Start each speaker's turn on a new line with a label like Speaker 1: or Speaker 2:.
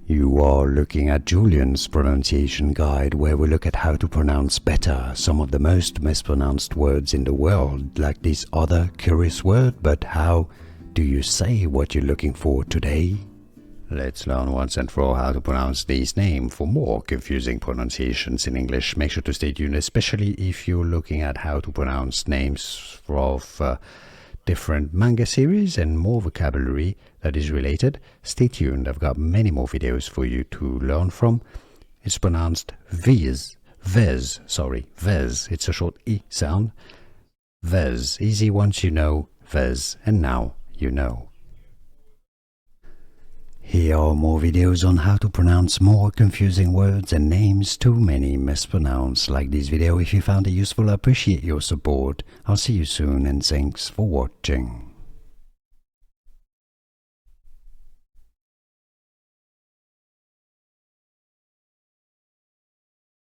Speaker 1: You are looking at Julian's pronunciation guide, where we look at how to pronounce better some of the most mispronounced words in the world, like this other curious word. But how do you say what you're looking for today? Let's learn once and for all how to pronounce these names. For more confusing pronunciations in English, make sure to stay tuned, especially if you're looking at how to pronounce names of different manga series and more vocabulary that is related. Stay tuned, I've got many more videos for you to learn from. It's pronounced Viz, Viz, it's a short E sound. Viz, easy once you know Viz, and now you know. Here are more videos on how to pronounce more confusing words and names too many mispronounced. Like this video if you found it useful. I appreciate your support. I'll see you soon and thanks for watching.